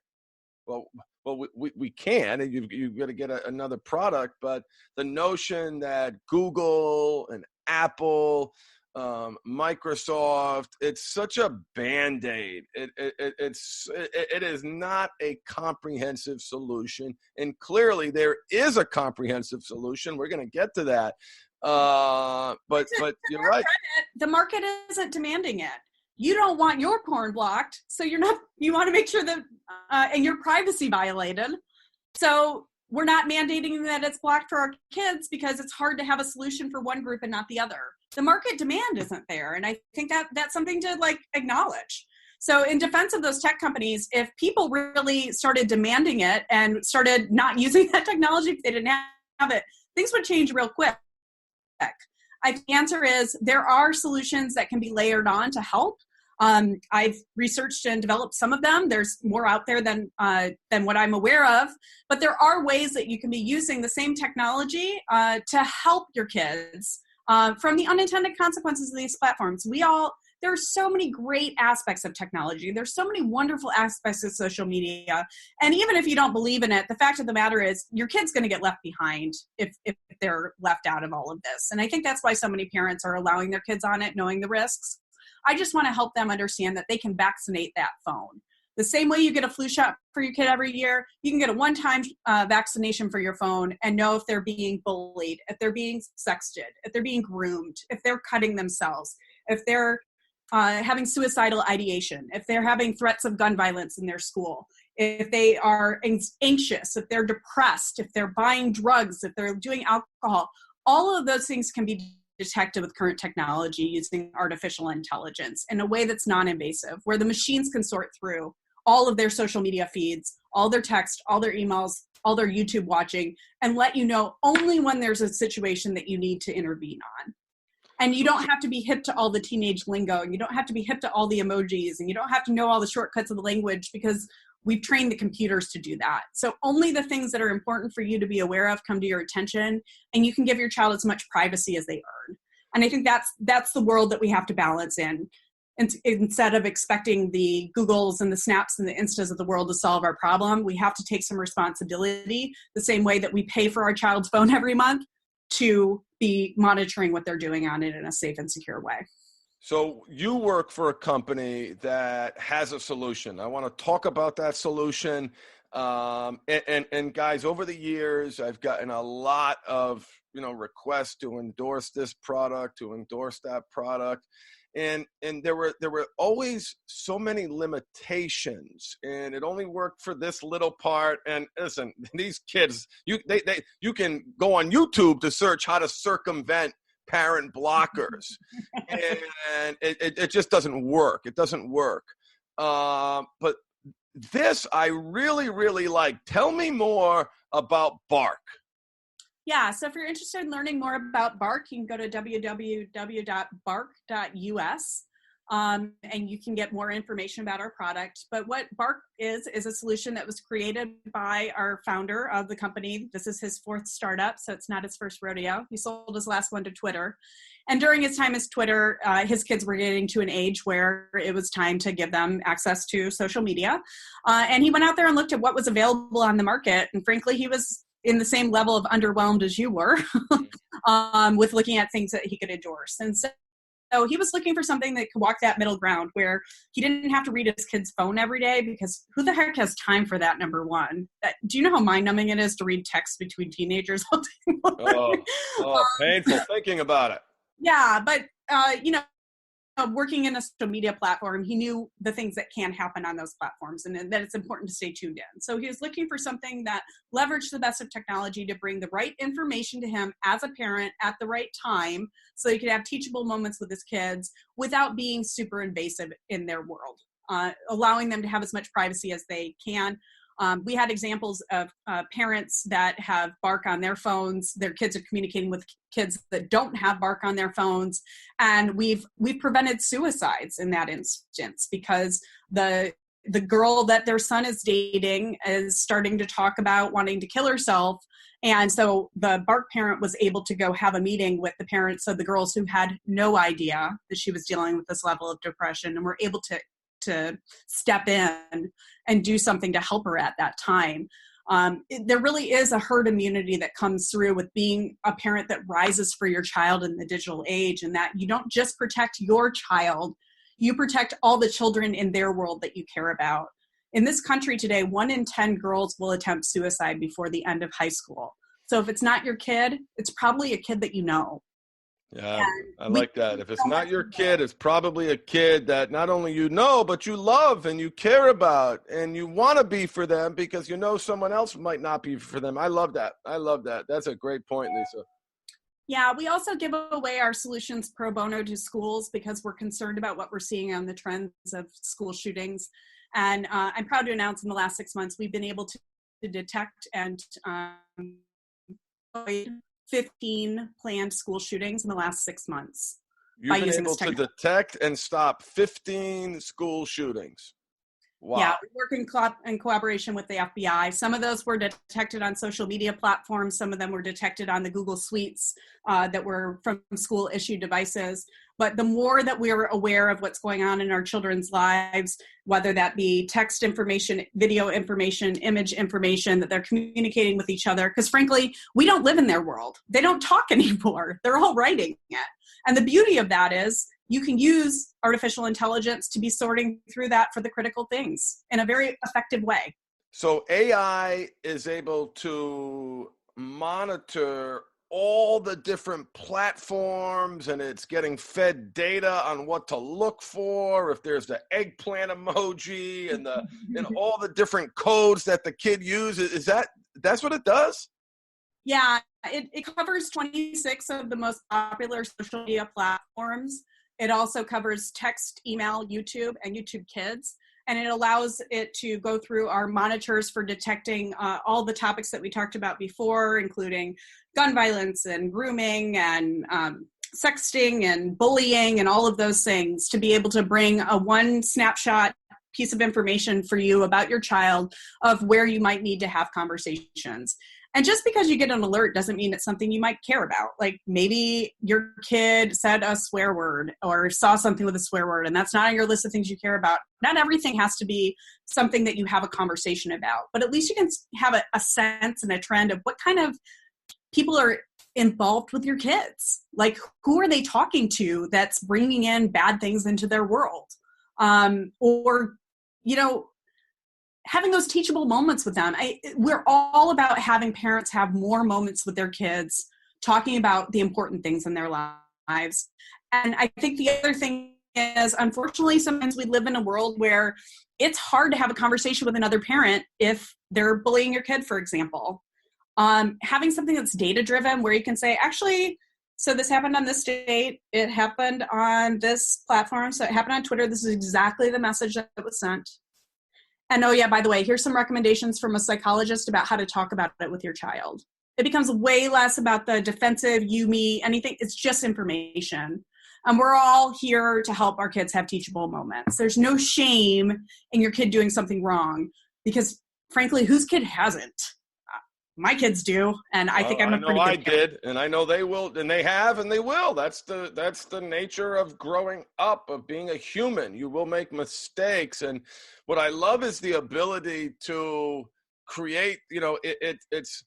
Well, well, we can, and you've got to get another product. But the notion that Google and Apple, Microsoft, it's such a Band-Aid. It is not a comprehensive solution. And clearly there is a comprehensive solution. We're going to get to that. But you're right. The market isn't demanding it. You don't want your porn blocked, so you want to make sure that, and your privacy violated. So we're not mandating that it's blocked for our kids because it's hard to have a solution for one group and not the other. The market demand isn't there. And I think that that's something to acknowledge. So in defense of those tech companies, if people really started demanding it and started not using that technology, if they didn't have it, things would change real quick. The answer is there are solutions that can be layered on to help. I've researched and developed some of them. There's more out there than what I'm aware of, but there are ways that you can be using the same technology to help your kids from the unintended consequences of these platforms. There are so many great aspects of technology. There's so many wonderful aspects of social media. And even if you don't believe in it, the fact of the matter is your kid's going to get left behind if they're left out of all of this. And I think that's why so many parents are allowing their kids on it, knowing the risks. I just want to help them understand that they can vaccinate that phone. The same way you get a flu shot for your kid every year, you can get a one-time vaccination for your phone and know if they're being bullied, if they're being sexted, if they're being groomed, if they're cutting themselves, if they're having suicidal ideation, if they're having threats of gun violence in their school, if they are anxious, if they're depressed, if they're buying drugs, if they're doing alcohol. All of those things can be detected with current technology using artificial intelligence in a way that's non-invasive, where the machines can sort through all of their social media feeds, all their text, all their emails, all their YouTube watching, and let you know only when there's a situation that you need to intervene on. And you don't have to be hip to all the teenage lingo, and you don't have to be hip to all the emojis, and you don't have to know all the shortcuts of the language because we've trained the computers to do that. So only the things that are important for you to be aware of come to your attention, and you can give your child as much privacy as they earn. And I think that's the world that we have to balance in. And instead of expecting the Googles and the Snaps and the Instas of the world to solve our problem, we have to take some responsibility the same way that we pay for our child's phone every month to be monitoring what they're doing on it in a safe and secure way. So you work for a company that has a solution. I want to talk about that solution. And guys, over the years, I've gotten a lot of, requests to endorse this product, to endorse that product. And there were always so many limitations, and it only worked for this little part. And listen, these kids, you can go on YouTube to search how to circumvent parent blockers, and it just doesn't work. It doesn't work. But this I really, really like. Tell me more about Bark. Yeah, so if you're interested in learning more about Bark, you can go to www.bark.us, and you can get more information about our product. But what Bark is a solution that was created by our founder of the company. This is his fourth startup, so it's not his first rodeo. He sold his last one to Twitter. And during his time as Twitter, his kids were getting to an age where it was time to give them access to social media. And he went out there and looked at what was available on the market. And frankly, he was in the same level of underwhelmed as you were with looking at things that he could endorse. And so he was looking for something that could walk that middle ground where he didn't have to read his kid's phone every day, because who the heck has time for that, number one? Do you know how mind-numbing it is to read text between teenagers all day long? Painful thinking about it. Yeah, but, working in a social media platform, he knew the things that can happen on those platforms and that it's important to stay tuned in. So he was looking for something that leveraged the best of technology to bring the right information to him as a parent at the right time, so he could have teachable moments with his kids without being super invasive in their world, allowing them to have as much privacy as they can. We had examples of parents that have Bark on their phones. Their kids are communicating with kids that don't have Bark on their phones. And we've prevented suicides in that instance, because the girl that their son is dating is starting to talk about wanting to kill herself. And so the Bark parent was able to go have a meeting with the parents of the girls who had no idea that she was dealing with this level of depression, and were able to to step in and do something to help her at that time. There really is a herd immunity that comes through with being a parent that rises for your child in the digital age, and that you don't just protect your child, you protect all the children in their world that you care about. In this country today, 1 in 10 girls will attempt suicide before the end of high school. So if it's not your kid, it's probably a kid that you know. Yeah, I like that. If it's not your kid, it's probably a kid that not only you know, but you love and you care about and you want to be for them because you know someone else might not be for them. I love that. I love that. That's a great point, Lisa. Yeah, we also give away our solutions pro bono to schools because we're concerned about what we're seeing on the trends of school shootings. And I'm proud to announce in the last 6 months, we've been able to detect and avoid 15 planned school shootings in the last 6 months. You've been able to detect and stop 15 school shootings. Wow. Yeah, we work in collaboration with the FBI. Some of those were detected on social media platforms. Some of them were detected on the Google Suites that were from school-issued devices. But the more that we're aware of what's going on in our children's lives, whether that be text information, video information, image information, that they're communicating with each other, because frankly, we don't live in their world. They don't talk anymore. They're all writing it. And the beauty of that is you can use artificial intelligence to be sorting through that for the critical things in a very effective way. So AI is able to monitor all the different platforms and it's getting fed data on what to look for, if there's the eggplant emoji and all the different codes that the kid uses. That's what it does? Yeah, it covers 26 of the most popular social media platforms. It also covers text, email, YouTube, and YouTube Kids. And it allows it to go through our monitors for detecting all the topics that we talked about before, including gun violence and grooming and sexting and bullying and all of those things, to be able to bring a one snapshot piece of information for you about your child of where you might need to have conversations. And just because you get an alert doesn't mean it's something you might care about. Like maybe your kid said a swear word or saw something with a swear word, and that's not on your list of things you care about. Not everything has to be something that you have a conversation about, but at least you can have a sense and a trend of what kind of people are involved with your kids. Like, who are they talking to that's bringing in bad things into their world? Or, you know, having those teachable moments with them. We're all about having parents have more moments with their kids, talking about the important things in their lives. And I think the other thing is, unfortunately, sometimes we live in a world where it's hard to have a conversation with another parent if they're bullying your kid, for example. Having something that's data-driven where you can say, actually, so this happened on this date, it happened on this platform, so it happened on Twitter, this is exactly the message that was sent. And oh yeah, by the way, here's some recommendations from a psychologist about how to talk about it with your child. It becomes way less about the defensive, you, me, anything. It's just information. And we're all here to help our kids have teachable moments. There's no shame in your kid doing something wrong because, frankly, whose kid hasn't? My kids do, and I think I'm a pretty good kid. Did, and I know they will, and they have, and they will. That's the nature of growing up, of being a human. You will make mistakes, and what I love is the ability to create. You know, it's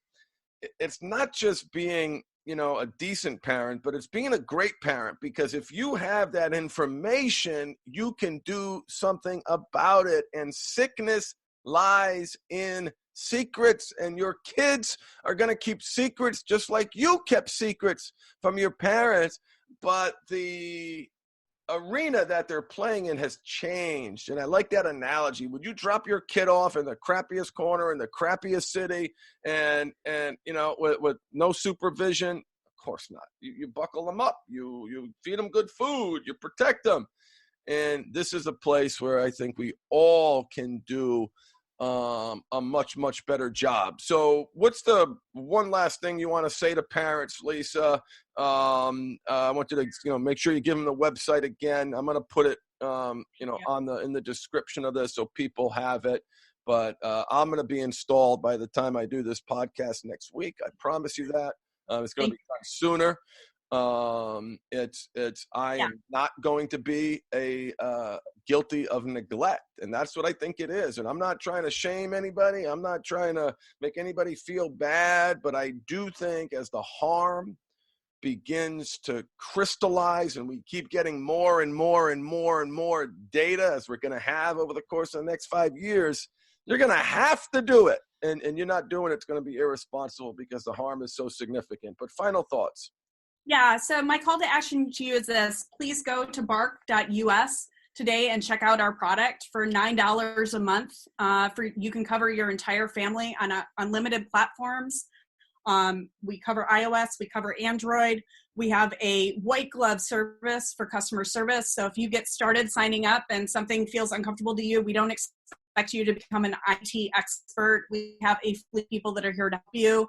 not just being, you know, a decent parent, but it's being a great parent, because if you have that information, you can do something about it, and sickness lies in secrets, and your kids are going to keep secrets just like you kept secrets from your parents, but the arena that they're playing in has changed. And I like that analogy. Would you drop your kid off in the crappiest corner in the crappiest city and you know, with no supervision? Of course not. You buckle them up, you feed them good food, you protect them. And this is a place where I think we all can do a much better job. So what's the one last thing you want to say to parents, Lisa? I want you to, you know, make sure you give them the website again. I'm going to put it, you know, in the description of this so people have it. But I'm going to be installed by the time I do this podcast next week. I promise you that. It's going to be done sooner. I Yeah. am not going to be guilty of neglect. And that's what I think it is. And I'm not trying to shame anybody. I'm not trying to make anybody feel bad, but I do think as the harm begins to crystallize and we keep getting more and more and more and more data as we're going to have over the course of the next 5 years, you're going to have to do it. And you're not doing it, it's going to be irresponsible because the harm is so significant. But final thoughts. Yeah, so my call to action to you is this. Please go to bark.us today and check out our product for $9 a month. You can cover your entire family on unlimited platforms. We cover iOS, we cover Android. We have a white glove service for customer service. So if you get started signing up and something feels uncomfortable to you, we don't expect you to become an IT expert. We have a fleet of people that are here to help you.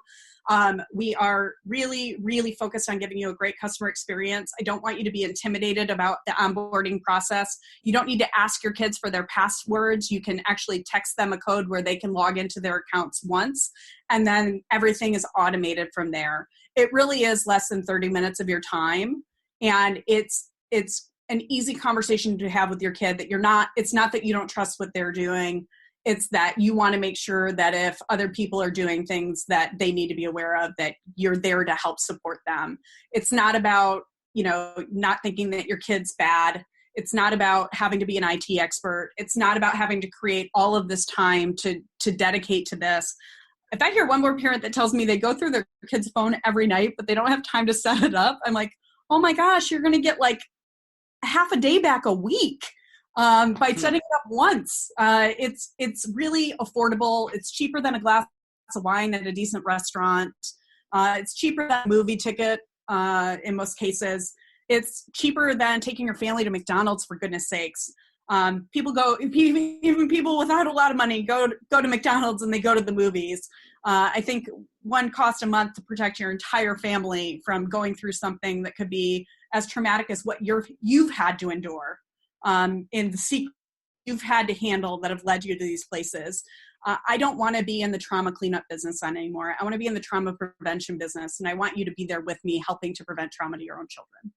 We are really, really focused on giving you a great customer experience. I don't want you to be intimidated about the onboarding process. You don't need to ask your kids for their passwords. You can actually text them a code where they can log into their accounts once, and then everything is automated from there. It really is less than 30 minutes of your time, and it's an easy conversation to have with your kid that it's not that you don't trust what they're doing. It's that you want to make sure that if other people are doing things that they need to be aware of, that you're there to help support them. It's not about, not thinking that your kid's bad. It's not about having to be an IT expert. It's not about having to create all of this time to dedicate to this. If I hear one more parent that tells me they go through their kid's phone every night, but they don't have time to set it up, I'm like, oh my gosh, you're going to get like half a day back a week. By setting it up once. It's really affordable. It's cheaper than a glass of wine at a decent restaurant. It's cheaper than a movie ticket in most cases. It's cheaper than taking your family to McDonald's, for goodness sakes. Even people without a lot of money go to McDonald's and they go to the movies. I think one cost a month to protect your entire family from going through something that could be as traumatic as what you've had to endure. In the secret you've had to handle that have led you to these places. I don't want to be in the trauma cleanup business anymore. I want to be in the trauma prevention business, and I want you to be there with me helping to prevent trauma to your own children.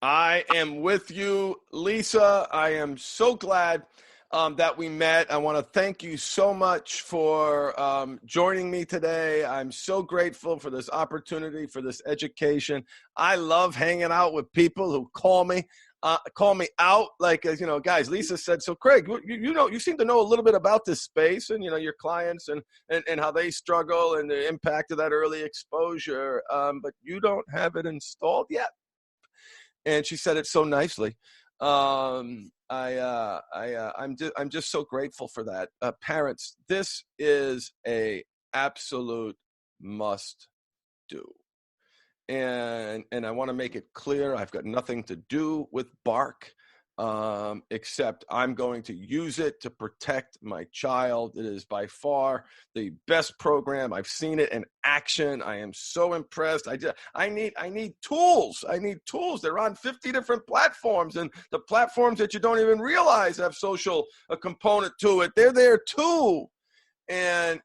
I am with you, Lisa. I am so glad that we met. I want to thank you so much for joining me today. I'm so grateful for this opportunity, for this education. I love hanging out with people who call me out, like, guys, Lisa said, so Craig, you seem to know a little bit about this space and, your clients and how they struggle and the impact of that early exposure, but you don't have it installed yet. And she said it so nicely. I'm just so grateful for that. Parents, this is a absolute must do. And I want to make it clear, I've got nothing to do with Bark, except I'm going to use it to protect my child. It is by far the best program. I've seen it in action. I am so impressed. I need tools. I need tools. They're on 50 different platforms, and the platforms that you don't even realize have a component to it. They're there too. And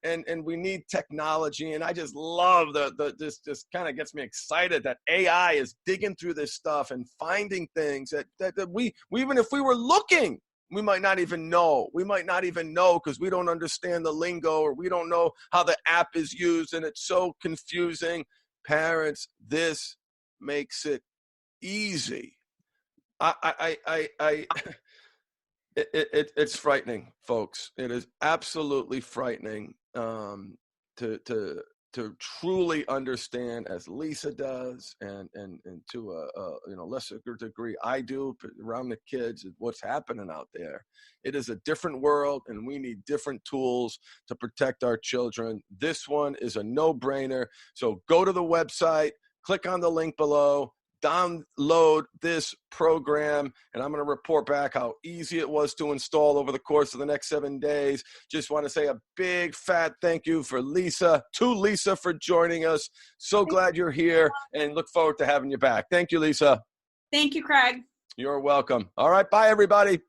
we need technology, and I just love this kind of gets me excited that AI is digging through this stuff and finding things that we even if we were looking, we might not even know. We might not even know because we don't understand the lingo, or we don't know how the app is used, and it's so confusing. Parents, this makes it easy. It's frightening, folks. It is absolutely frightening to truly understand, as Lisa does, and to a lesser degree I do around the kids, what's happening out there. It is a different world, and we need different tools to protect our children. This one is a no-brainer. So go to the website, click on the link below, download this program, and I'm going to report back how easy it was to install over the course of the next 7 days. Just want to say a big fat thank you to Lisa for joining us. So glad you're here, and look forward to having you back. Thank you, Lisa. Thank you, Craig. You're welcome. All right, bye everybody.